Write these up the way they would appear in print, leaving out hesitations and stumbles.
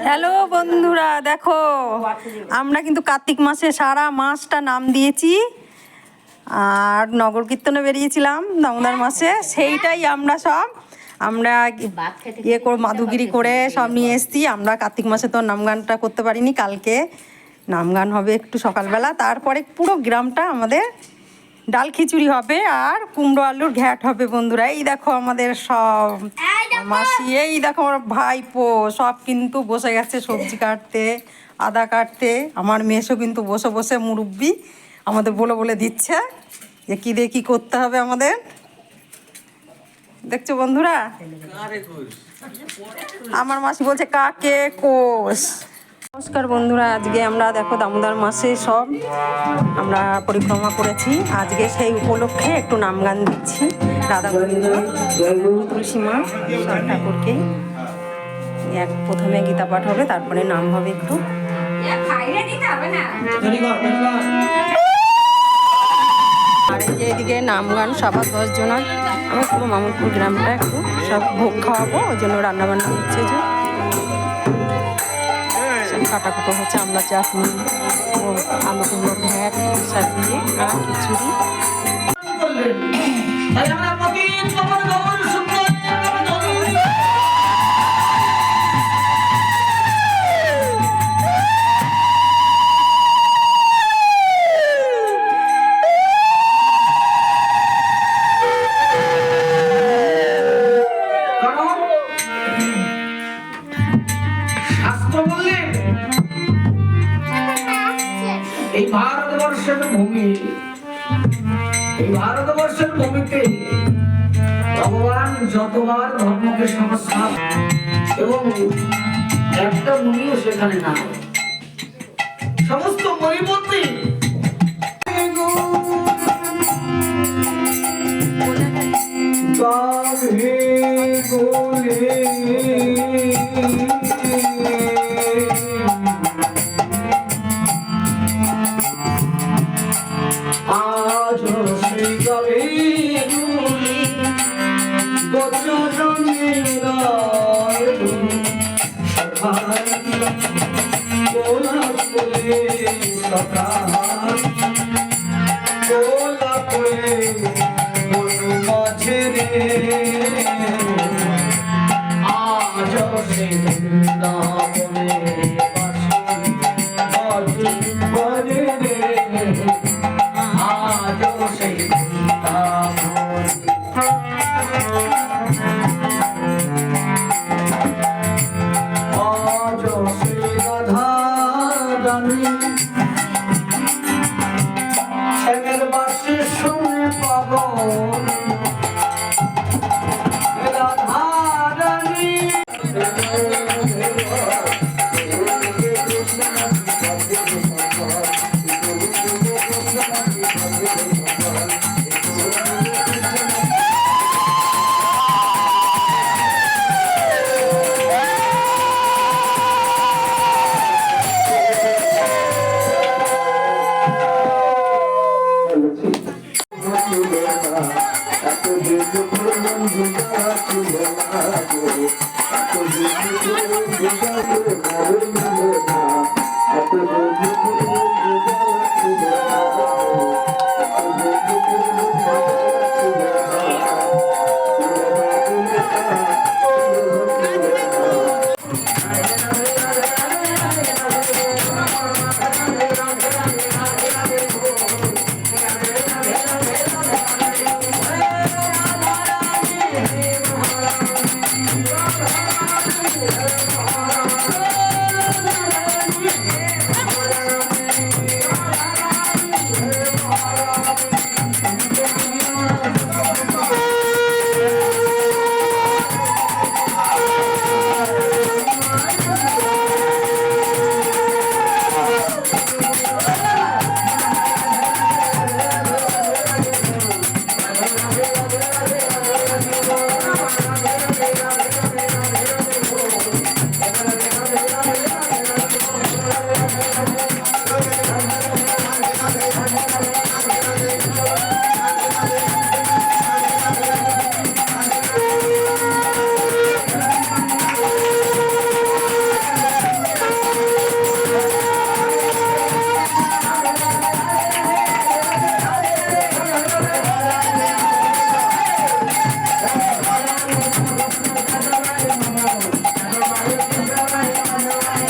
Hello বন্ধুরা, দেখো আমরা কিন্তু কার্তিক মাসে সারা মাসটা নাম দিয়েছি আর নগর কীর্তনে বেরিয়েছিলাম দামোদর মাসে। সেইটাই আমরা ইয়ে করে মাধুগিরি করে সব নিয়ে এসেছি। আমরা কার্তিক মাসে তো নাম গানটা করতে পারিনি, কালকে নাম গান হবে একটু সকালবেলা, তারপরে পুরো গ্রামটা আমাদের ডাল খিচুড়ি হবে আর কুমড়ো আলুর ঘ্যাট হবে। বন্ধুরা এই দেখো আমাদের সব মাসি, এই দেখো আমার ভাইপো সব কিন্তু বসে গেছে সবজি কাটতে, আদা কাটতে। আমার মেয়েসও কিন্তু বসে বসে মুরব্বি আমাদের বলে বলে দিচ্ছে যে কী দিয়ে কী করতে হবে আমাদের। দেখছো বন্ধুরা, আমার মাসি বলছে কাকে কোষ। নমস্কার বন্ধুরা, আজকে আমরা দেখো দামোদর মাসে সব আমরা পরিক্রমা করেছি। আজকে সেই উপলক্ষে একটু নাম গান দিচ্ছি রাধা গোবিন্দ তুলসী মা সব ঠাকুরকেই। প্রথমে গীতা পাঠ হবে, তারপরে নাম হবে একটু। আর এই যে এদিকে নাম গান সবার 10 জনের, আমি পুরো মামুদপুর গ্রামটা একটু সব ভোগ খাওয়াবো, ওই জন্য রান্নাবান্না হচ্ছে। যে কাটাকুটো হচ্ছে, আমরা চাটনি আলু কুমড়োর ঘ্যাট সাজিয়ে আর খিচুড়ি। এই ভারতবর্ষের ভূমি, এই ভারতবর্ষের ভূমিতে ভগবান যতবার ধর্মকে সংস্কার এবং একটা মুনিও সেখানে না, সমস্ত মণিমন্ত্রী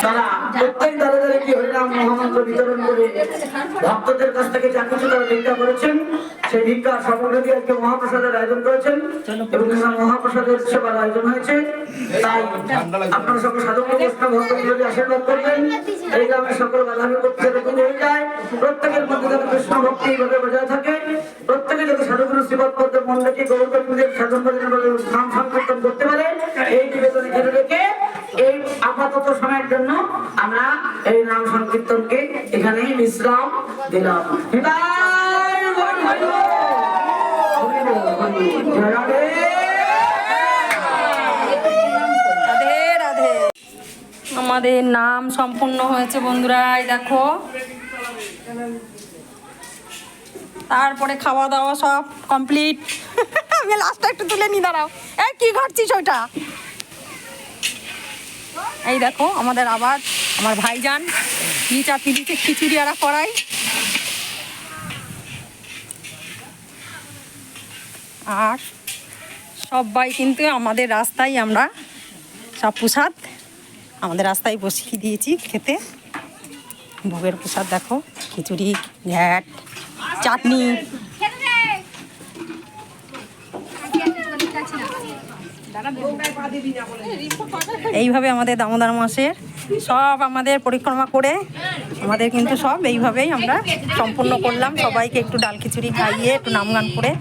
তারা প্রত্যেক দাঁড়ে দাঁড়িয়ে কি হরিনাম মহামন্ত্র বিতরণ করে ভক্তদের কাছ থেকে যা কিছু তারা ভিক্ষা করেছেন সেই ভিক্ষা সমগ্র দিয়ে আজকে মহাপ্রসাদের আয়োজন করেছেন এবং মহাপ্রসাদের সেবার আয়োজন হয়েছে। তাই আপনারা সকল সাধক বৈষ্ণব ভক্তগুলোকে আশীর্বাদ করবেন, এই গ্রামের সকল বাধা বিপত্তি দূর হয়ে যায়, প্রত্যেকের মধ্যে যেন কৃষ্ণ ভক্তি এইভাবে বজায় থাকে, প্রত্যেকে যাতে সাধুগুরু শ্রীপদ পদ্মের মন রেখে গৌরবদের সাধন নাম সংকীর্তন করতে পারে, এই নিবেদনে ঘিরে রেখে এই আপাতত সময়ের জন্য আমরা এই নাম সংকীর্তনকে এখানে বিশ্রাম দিলাম। রাধে রাধে। আমাদের নাম সম্পূর্ণ হয়েছে বন্ধুরা, এই দেখো। তারপরে খাওয়া দাওয়া সব কমপ্লিট। আমি লাস্টটা একটু তুলে নি, দাঁড়াও। এই কি ঘাটছিস ওইটা? এই দেখো আমাদের আবার আমার ভাইজান কি চাপি দিচ্ছে, খিচুড়ি আর কড়াই। আর সবাই কিন্তু আমাদের রাস্তায় আমরা সব প্রসাদ আমাদের রাস্তায় বসিয়ে দিয়েছি খেতে। ভোগের প্রসাদ দেখো, খিচুড়ি, ঘ্যাট, চাটনি। এইভাবে আমাদের দামোদর মাসের সব আমাদের পরিক্রমা করে আমাদের কিন্তু সব এইভাবেই আমরা সম্পূর্ণ করলাম। সবাইকে একটু ডাল খিচুড়ি খাইয়ে একটু নাম গান করে।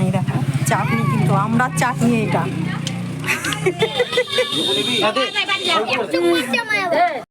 এই দেখো চাটনি, কিন্তু আমরা চাটনি এটা